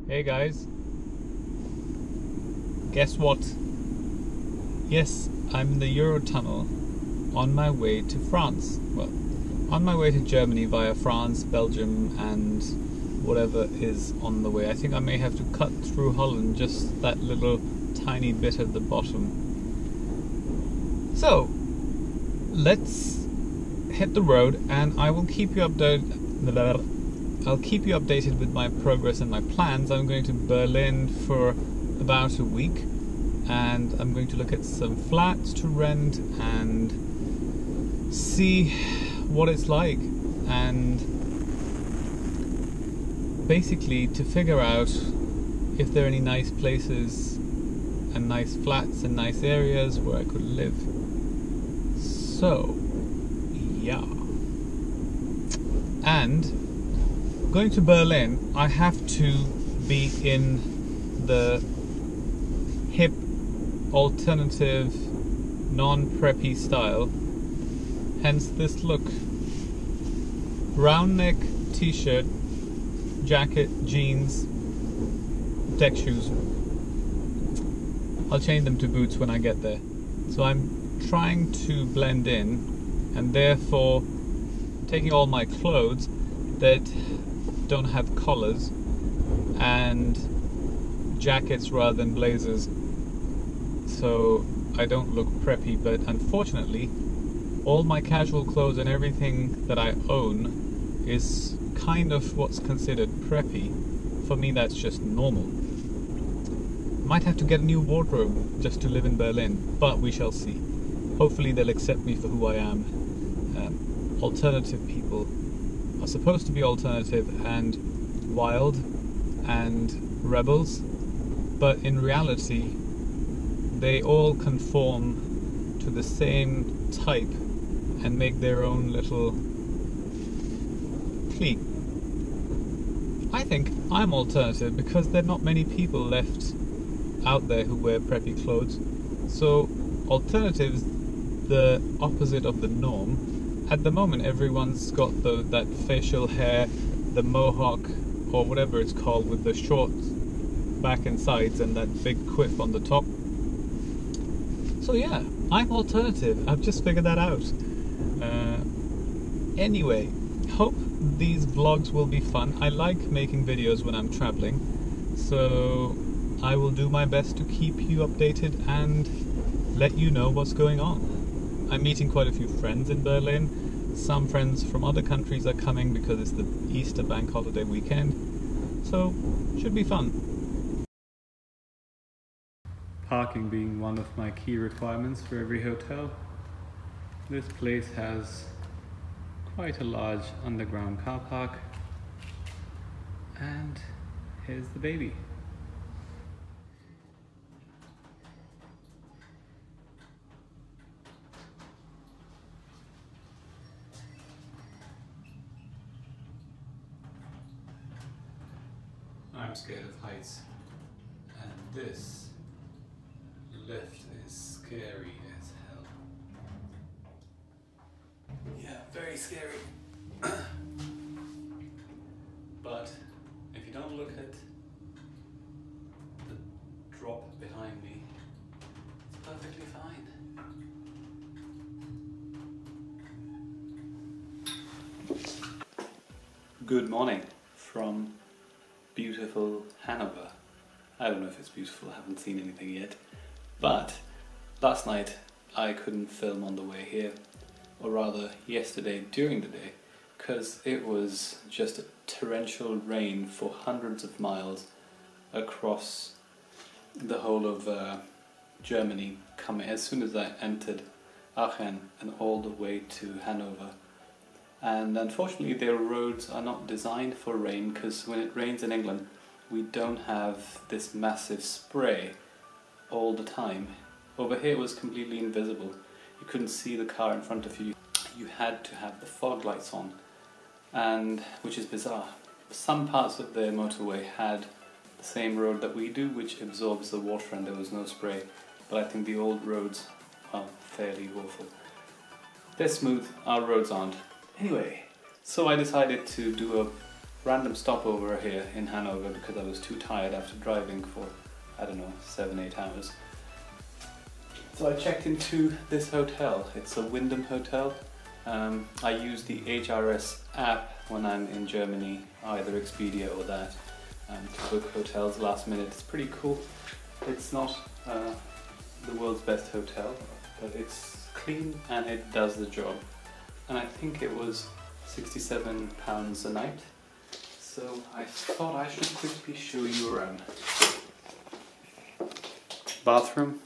Hey guys, guess what? Yes, I'm in the Eurotunnel on my way to France. Well, on my way to Germany via France, Belgium and whatever is on the way. I think I may have to cut through Holland, just that little tiny bit at the bottom. So, let's hit the road and I will keep you updated. I'll keep you updated with my progress and my plans. I'm going to Berlin for about a week and I'm going to look at some flats to rent and see what it's like, and basically to figure out if there are any nice places and nice flats and nice areas where I could live. So, yeah. And going to Berlin, I have to be in the hip, alternative, non-preppy style. Hence this look. Round neck, t-shirt, jacket, jeans, deck shoes. I'll change them to boots when I get there. So I'm trying to blend in, and therefore taking all my clothes that don't have collars and jackets rather than blazers, so I don't look preppy. But unfortunately all my casual clothes and everything that I own is kind of what's considered preppy. For me that's just normal. Might have to get a new wardrobe just to live in Berlin, but we shall see. Hopefully they'll accept me for who I am. Alternative people are supposed to be alternative and wild and rebels, but in reality they all conform to the same type and make their own little clique. I think I'm alternative because there are not many people left out there who wear preppy clothes. So alternatives, the opposite of the norm. At the moment everyone's got that facial hair, the mohawk or whatever it's called, with the short back and sides and that big quiff on the top. So yeah, I'm alternative. I've just figured that out. Anyway, hope these vlogs will be fun. I like making videos when I'm traveling, so I will do my best to keep you updated and let you know what's going on. I'm meeting quite a few friends in Berlin. Some friends from other countries are coming because it's the Easter bank holiday weekend, so should be fun. Parking being one of my key requirements for every hotel. This place has quite a large underground car park, and here's the baby. I'm scared of heights, and this lift is scary as hell. Yeah, very scary. But if you don't look at the drop behind me, it's perfectly fine. Good morning from beautiful Hannover. I don't know if it's beautiful, I haven't seen anything yet. But last night I couldn't film on the way here, or rather yesterday during the day, because it was just a torrential rain for hundreds of miles across the whole of Germany, coming as soon as I entered Aachen and all the way to Hannover. And unfortunately their roads are not designed for rain, because when it rains in England we don't have this massive spray all the time. Over here it was completely invisible. You couldn't see the car in front of you. You had to have the fog lights on, and which is bizarre. Some parts of the motorway had the same road that we do, which absorbs the water, and there was no spray. But I think the old roads are fairly awful. They're smooth, our roads aren't. Anyway, so I decided to do a random stopover here in Hanover because I was too tired after driving for, I don't know, 7-8 hours. So I checked into this hotel. It's a Wyndham hotel. I use the HRS app when I'm in Germany, either Expedia or that, to book hotels last minute. It's pretty cool. It's not the world's best hotel, but it's clean and it does the job. And I think it was £67 a night. So I thought I should quickly show you around. Bathroom,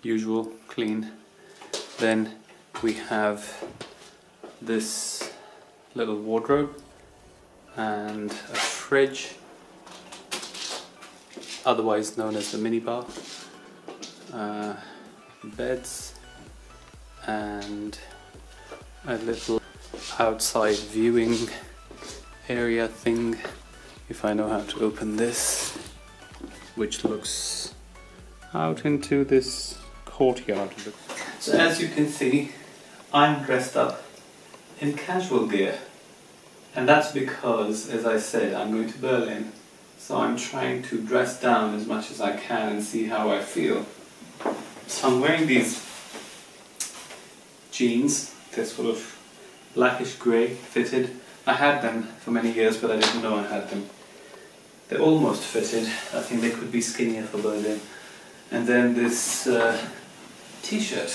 usual, clean. Then we have this little wardrobe and a fridge, otherwise known as the minibar, beds, and a little outside viewing area thing, if I know how to open this, which looks out into this courtyard. So as you can see, I'm dressed up in casual gear, and that's because, as I said, I'm going to Berlin, so I'm trying to dress down as much as I can and see how I feel. So I'm wearing these jeans, they're sort of blackish grey, fitted. I had them for many years, but I didn't know I had them. They're almost fitted. I think they could be skinnier for Berlin. And then this t-shirt,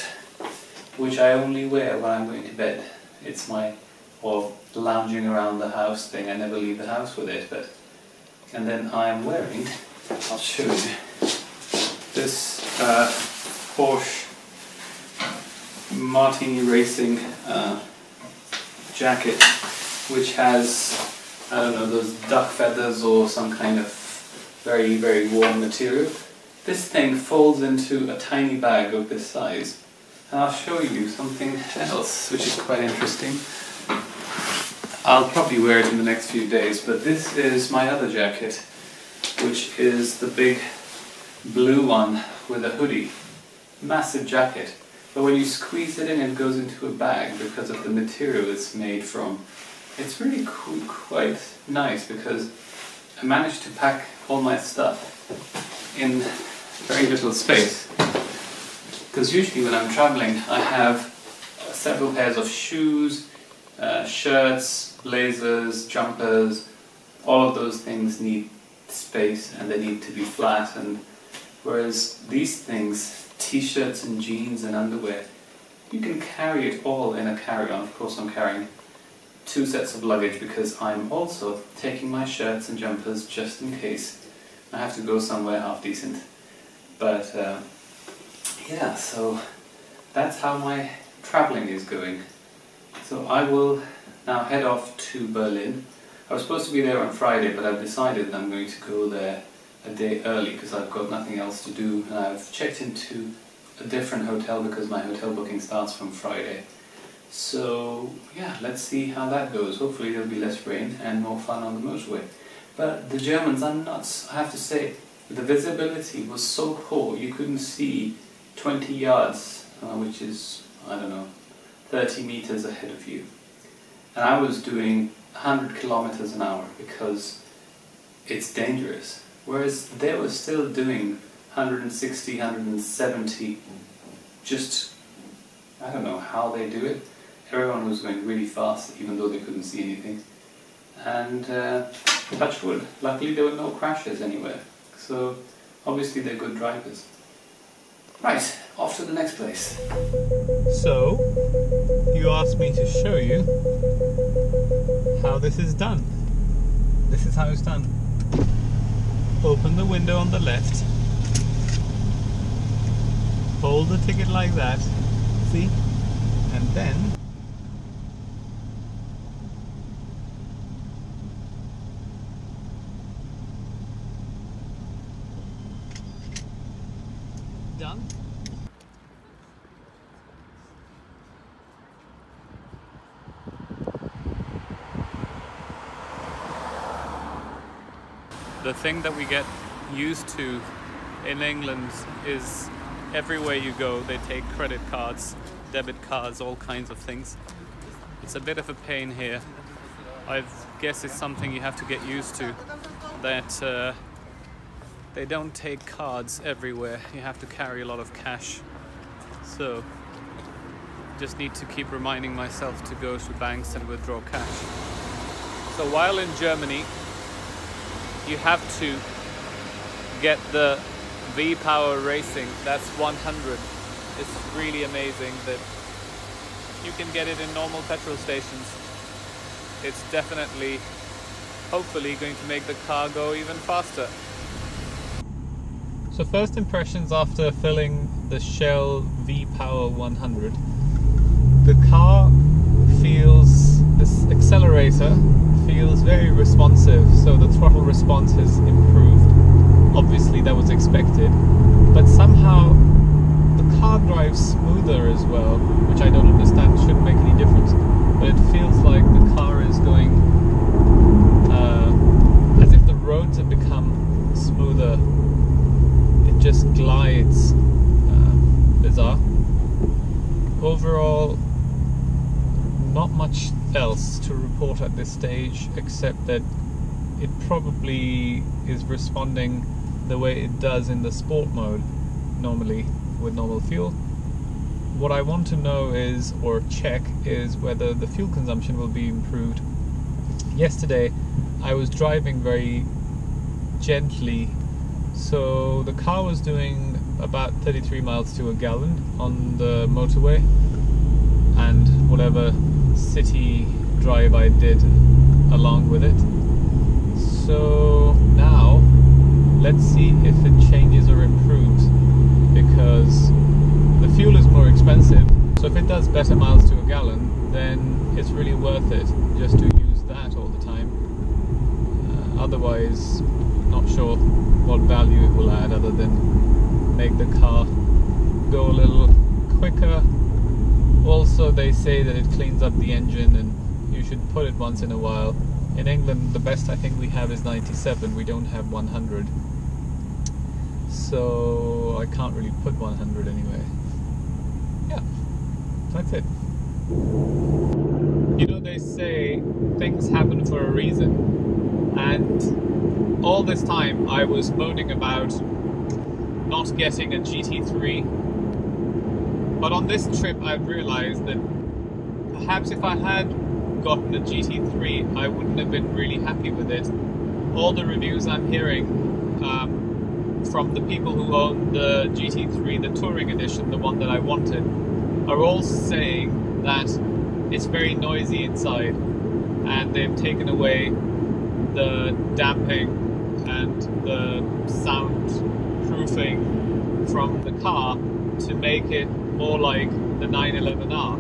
which I only wear when I'm going to bed. It's my, or lounging around the house thing. I never leave the house with it. And then I'm wearing, I'll show you, this Porsche Martini Racing jacket, which has, I don't know, those duck feathers or some kind of very, very warm material. This thing folds into a tiny bag of this size. And I'll show you something else, which is quite interesting. I'll probably wear it in the next few days, but this is my other jacket, which is the big blue one with a hoodie. Massive jacket. But when you squeeze it in, it goes into a bag because of the material it's made from. It's really cool, quite nice, because I managed to pack all my stuff in very little space. Because usually when I'm traveling, I have several pairs of shoes, shirts, blazers, jumpers. All of those things need space and they need to be flat. And whereas these things, t-shirts and jeans and underwear, you can carry it all in a carry-on. Of course, I'm carrying 2 sets of luggage because I'm also taking my shirts and jumpers just in case I have to go somewhere half decent. But yeah, so that's how my traveling is going. So I will now head off to Berlin. I was supposed to be there on Friday, but I've decided that I'm going to go there a day early because I've got nothing else to do, and I've checked into a different hotel because my hotel booking starts from Friday. So yeah, let's see how that goes. Hopefully there'll be less rain and more fun on the motorway. But the Germans are nuts, I have to say. The visibility was so poor, you couldn't see 20 yards, which is, I don't know, 30 meters ahead of you. And I was doing 100 kilometers an hour because it's dangerous. Whereas they were still doing 160, 170, just, I don't know how they do it. Everyone was going really fast, even though they couldn't see anything. And touch wood, luckily there were no crashes anywhere. So obviously they're good drivers. Right, off to the next place. So, you asked me to show you how this is done. This is how it's done. Open the window on the left, hold the ticket like that, see, and then done. The thing that we get used to in England is everywhere you go they take credit cards, debit cards, all kinds of things. It's a bit of a pain here. I've guess it's something you have to get used to, that they don't take cards everywhere. You have to carry a lot of cash. So just need to keep reminding myself to go to banks and withdraw cash. So while in Germany, you have to get the V-Power Racing. That's 100. It's really amazing that you can get it in normal petrol stations. It's definitely, hopefully, going to make the car go even faster. So first impressions after filling the Shell V-Power 100. The car feels, this accelerator feels very responsive, so the throttle response has improved. Obviously that was expected, but somehow the car drives smoother as well, which I don't understand, shouldn't make any difference, but it feels like the car is going as if the roads have become smoother. It just glides. Bizarre. Overall, not much else to report at this stage, except that it probably is responding the way it does in the sport mode normally with normal fuel. What I want to know is, or check, is whether the fuel consumption will be improved. Yesterday I was driving very gently, so the car was doing about 33 miles to a gallon on the motorway, and whatever city drive I did along with it. So now let's see if it changes or improves, because the fuel is more expensive. So if it does better miles to a gallon, then it's really worth it just to use that all the time. Otherwise, not sure what value it will add other than make the car go a little quicker. Also, they say that it cleans up the engine and you should put it once in a while. In England, the best I think we have is 97, we don't have 100. So I can't really put 100 anyway. Yeah, that's it. You know, they say things happen for a reason, and all this time I was moaning about not getting a GT3. But on this trip I've realized that perhaps if I had gotten a GT3 I wouldn't have been really happy with it. All the reviews I'm hearing from the people who own the GT3, the Touring Edition, the one that I wanted, are all saying that it's very noisy inside and they've taken away the damping and the soundproofing from the car to make it more like the 911R.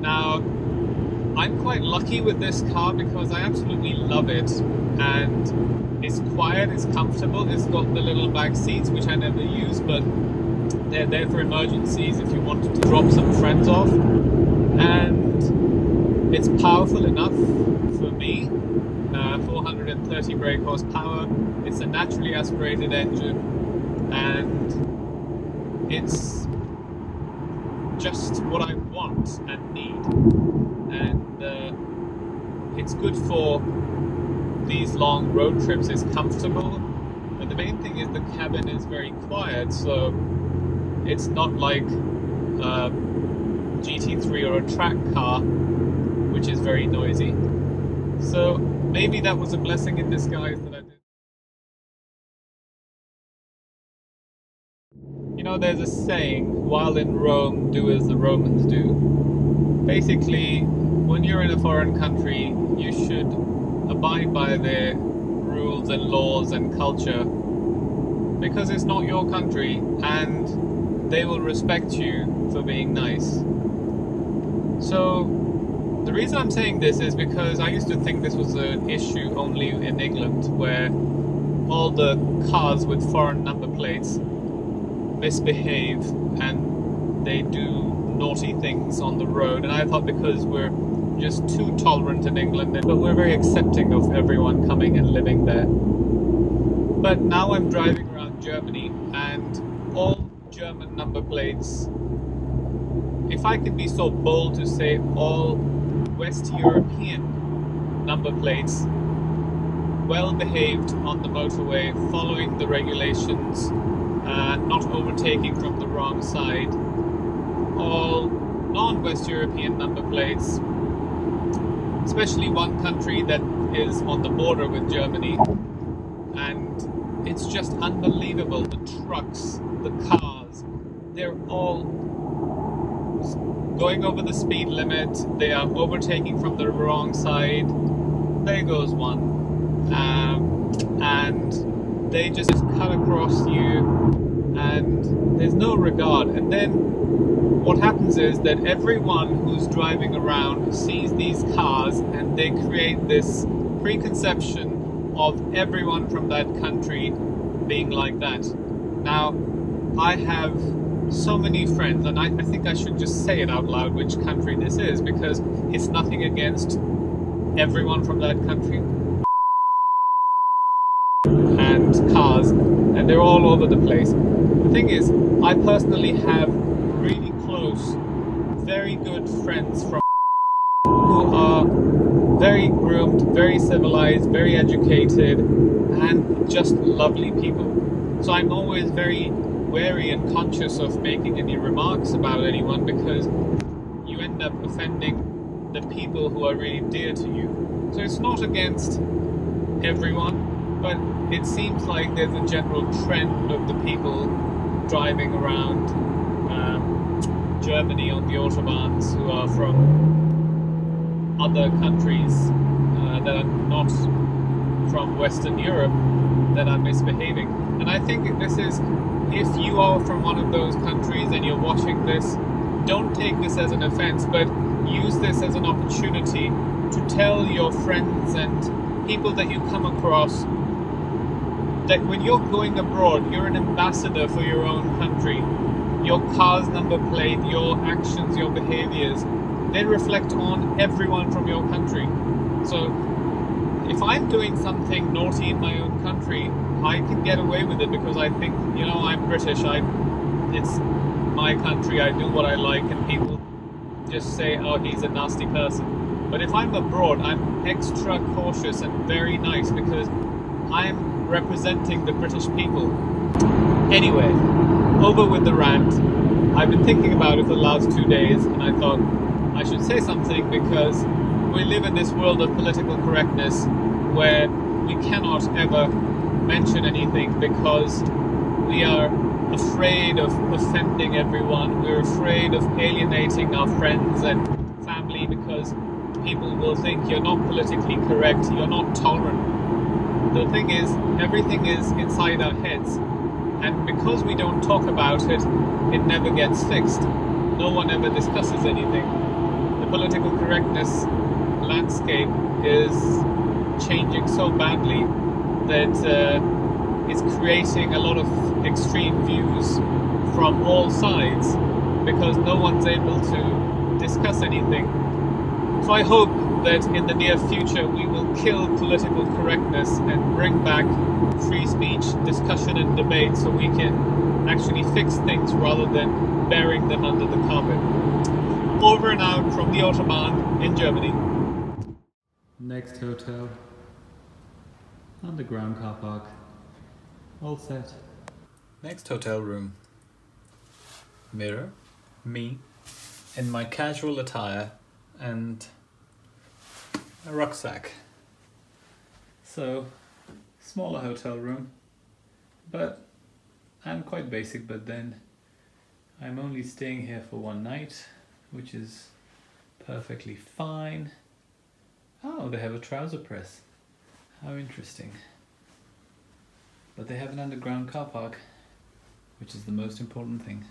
Now, I'm quite lucky with this car because I absolutely love it, and it's quiet, it's comfortable, it's got the little back seats which I never use, but they're there for emergencies if you wanted to drop some friends off, and it's powerful enough for me. 430 brake horsepower, it's a naturally aspirated engine, and it's just what I want and need, and it's good for these long road trips. It's comfortable, but the main thing is the cabin is very quiet, so it's not like a GT3 or a track car which is very noisy. So maybe that was a blessing in disguise that I did. You know, there's a saying, while in Rome, do as the Romans do. Basically, when you're in a foreign country, you should abide by their rules and laws and culture, because it's not your country and they will respect you for being nice. So the reason I'm saying this is because I used to think this was an issue only in England, where all the cars with foreign number plates misbehave and they do naughty things on the road, and I thought because we're just too tolerant in England, but we're very accepting of everyone coming and living there. But now I'm driving around Germany and all German number plates, if I could be so bold to say all West European number plates, well behaved on the motorway, following the regulations, not overtaking from the wrong side, all non-West European number plates, especially one country that is on the border with Germany. And it's just unbelievable. The trucks, the cars, they're all going over the speed limit, they are overtaking from the wrong side. There goes one. And they just cut across you, and there's no regard. And then what happens is that everyone who's driving around sees these cars, and they create this preconception of everyone from that country being like that. Now, I have so many friends, and I think I should just say it out loud which country this is, because it's nothing against everyone from that country. And cars, and they're all over the place. The thing is, I personally have really close, very good friends from who are very groomed, very civilized, very educated, and just lovely people. So I'm always very wary and conscious of making any remarks about anyone, because you end up offending the people who are really dear to you. So it's not against everyone, but it seems like there's a general trend of the people driving around Germany on the Autobahns who are from other countries that are not from Western Europe that are misbehaving. And I think this is, if you are from one of those countries and you're watching this, don't take this as an offense, but use this as an opportunity to tell your friends and people that you come across that when you're going abroad, you're an ambassador for your own country. Your car's number plate, your actions, your behaviors, they reflect on everyone from your country. So if I'm doing something naughty in my own country, I can get away with it because I think, you know, I'm British, it's my country, I do what I like, and people just say, oh, he's a nasty person. But if I'm abroad, I'm extra cautious and very nice because I'm representing the British people. Anyway, over with the rant. I've been thinking about it for the last 2 days, and I thought I should say something because we live in this world of political correctness where we cannot ever mention anything because we are afraid of offending everyone. We're afraid of alienating our friends and family because people will think you're not politically correct, you're not tolerant. The thing is, everything is inside our heads, and because we don't talk about it, it never gets fixed. No one ever discusses anything. The political correctness landscape is changing so badly that it's creating a lot of extreme views from all sides because no one's able to discuss anything. So I hope that in the near future we will kill political correctness and bring back free speech, discussion and debate so we can actually fix things rather than burying them under the carpet. Over and out from the Autobahn in Germany. Next hotel. Underground car park. All set. Next hotel room. Mirror. Me. In my casual attire. And a rucksack. So, smaller hotel room, but I'm quite basic, but then I'm only staying here for one night, which is perfectly fine. Oh, they have a trouser press. How interesting. But they have an underground car park, which is the most important thing.